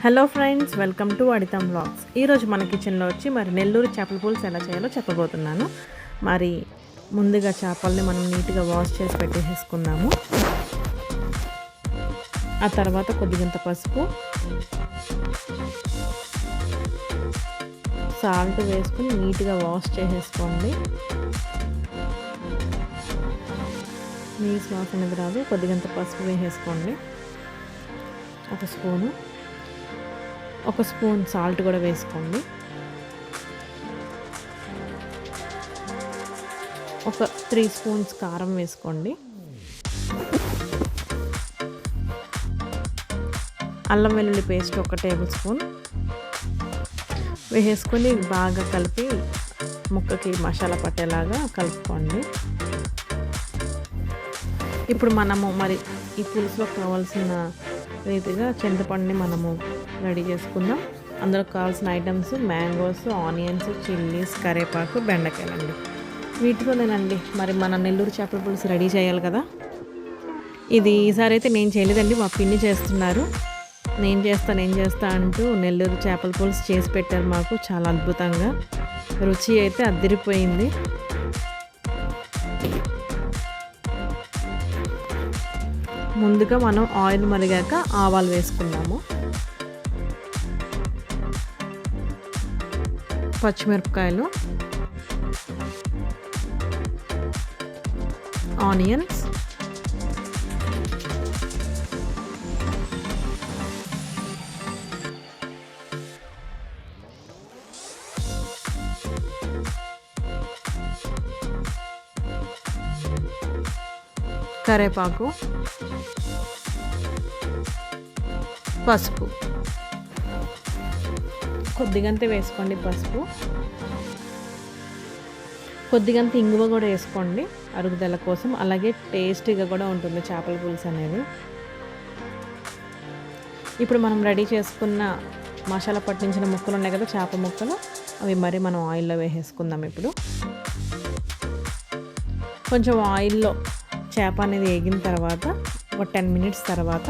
Hello friends, welcome to అడితం vlogs. ఈరోజు మన కిచెన్లో వచ్చి మరి నెల్లూరు చేపల పులుసు ఎలా చేయాలో చెప్పబోతున్నాను. మరి ముందుగా చేపల్ని మనం నీట్గా వాష్ చేసి పెట్టేసుకుందాము. ఆ తర్వాత కొద్దిగంత పసుపు, సాల్ట్ వేసుకుని నీట్గా వాష్ చేసేసుకోండి. నీసు వాసన అనేది రాదు. కొద్దిగంత పసుపు వేసేసుకోండి. ఒక స్పూన్ సాల్ట్ కూడా వేసుకోండి. ఒక 3 స్పూన్స్ కారం వేసుకోండి. అల్లం వెల్లుల్లి పేస్ట్ 1 టేబుల్ స్పూన్ వేసుకొని బాగా కలిపి ముక్కకి మసాలా పట్టేలాగా కలుపుకోండి. ఇప్పుడు మనము మరి ఈ పులుసులో కావాల్సిన రీతిగా చింతపండుని మనము రెడీ చేసుకుందాం. అందులో కావాల్సిన ఐటమ్స్ మ్యాంగోస్, ఆనియన్స్, చిల్లీస్, కరివేపాకు, బెండకాయలండి. వీటితోనేనండి మరి మన నెల్లూరు చేపల పులుసు రెడీ చేయాలి కదా. ఇది ఈసారి అయితే నేను చేయలేదండి, మా పిన్ని చేస్తున్నారు. నేను చేస్తా అంటూ నెల్లూరు చేపల పులుసు చేసి పెట్టారు మాకు. చాలా అద్భుతంగా రుచి అయితే అదిరిపోయింది. ముందుగా మనం ఆయిల్ మరిగాక ఆవాలు వేసుకుందాము. పచ్చిమిరపకాయలు, ఆనియన్స్, కరివేపాకు, పసుపు కొద్దిగంత వేసుకోండి. పసుపు కొద్దిగంత ఇంగువ కూడా వేసుకోండి అరుగుదల కోసం. అలాగే టేస్టీగా కూడా ఉంటుంది చేపల పులుసు అనేది. ఇప్పుడు మనం రెడీ చేసుకున్న మసాలా పట్టించిన ముక్కలు ఉన్నాయి కదా, చేప ముక్కలు, అవి మరి మనం ఆయిల్లో వేసేసుకుందాం. ఇప్పుడు కొంచెం ఆయిల్లో చేప అనేది వేగిన తర్వాత ఒక 10 మినిట్స్ తర్వాత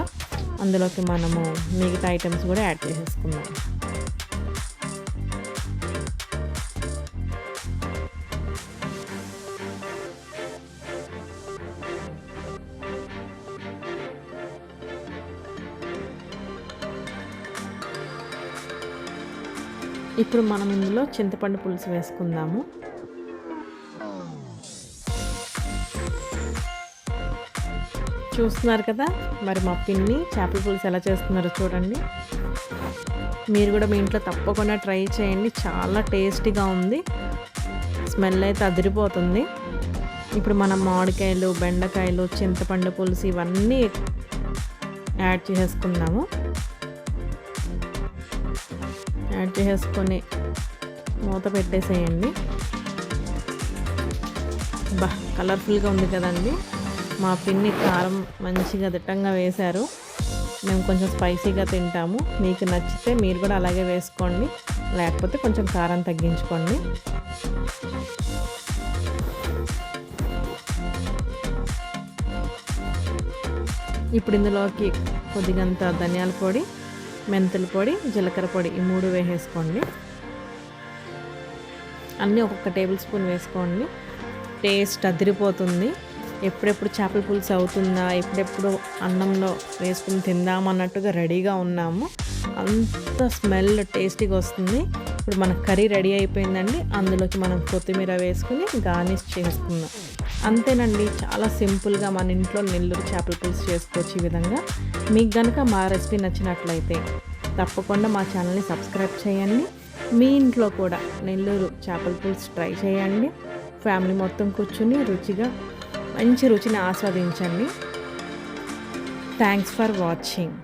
అందులోకి మనము మిగతా ఐటమ్స్ కూడా యాడ్ చేసేసుకుందాం. ఇప్పుడు మనం ఇందులో చింతపండు పులుసు వేసుకుందాము. చూస్తున్నారు కదా మరి మా పిన్ని చేపల పులుసు ఎలా చేస్తున్నారో చూడండి. మీరు కూడా మీ ఇంట్లో తప్పకుండా ట్రై చేయండి. చాలా టేస్టీగా ఉంది. స్మెల్ అయితే అదిరిపోతుంది. ఇప్పుడు మనం మామిడికాయలు, బెండకాయలు, చింతపండు పులుసు ఇవన్నీ యాడ్ చేసుకుందాము. యాడ్ చేసుకొని మూత పెట్టేసేయండి. కలర్ఫుల్గా ఉంది కదండి. మా పిన్ని కారం మంచిగా దిట్టంగా వేశారు. మేము కొంచెం స్పైసీగా తింటాము. మీకు నచ్చితే మీరు కూడా అలాగే వేసుకోండి, లేకపోతే కొంచెం కారం తగ్గించుకోండి. ఇప్పుడు ఇందులోకి కొద్దిగంత ధనియాల పొడి, మెంతుల పొడి, జీలకర్ర పొడి ఈ 3 వేసేసుకోండి. అన్నీ 1 టేబుల్ స్పూన్ వేసుకోండి. టేస్ట్ అదిరిపోతుంది. ఎప్పుడెప్పుడు చేపల పులుసు అవుతుందా, ఎప్పుడెప్పుడు అన్నంలో వేసుకుని తిందామన్నట్టుగా రెడీగా ఉన్నాము. అంత స్మెల్ టేస్టీగా వస్తుంది. ఇప్పుడు మన కర్రీ రెడీ అయిపోయిందండి. అందులోకి మనం కొత్తిమీర వేసుకుని గార్నిష్ చేసుకుందాం. అంతేనండి, చాలా సింపుల్గా మన ఇంట్లో నెల్లూరు చేపల పులుసు చేసుకోవచ్చు ఈ విధంగా. మీకు కనుక మా రెసిపీ నచ్చినట్లయితే తప్పకుండా మా ఛానల్ని సబ్స్క్రైబ్ చేయండి. మీ ఇంట్లో కూడా నెల్లూరు చేపల పులుసు ట్రై చేయండి. ఫ్యామిలీ మొత్తం కూర్చుని మంచి రుచిని ఆస్వాదించండి. Thanks for watching.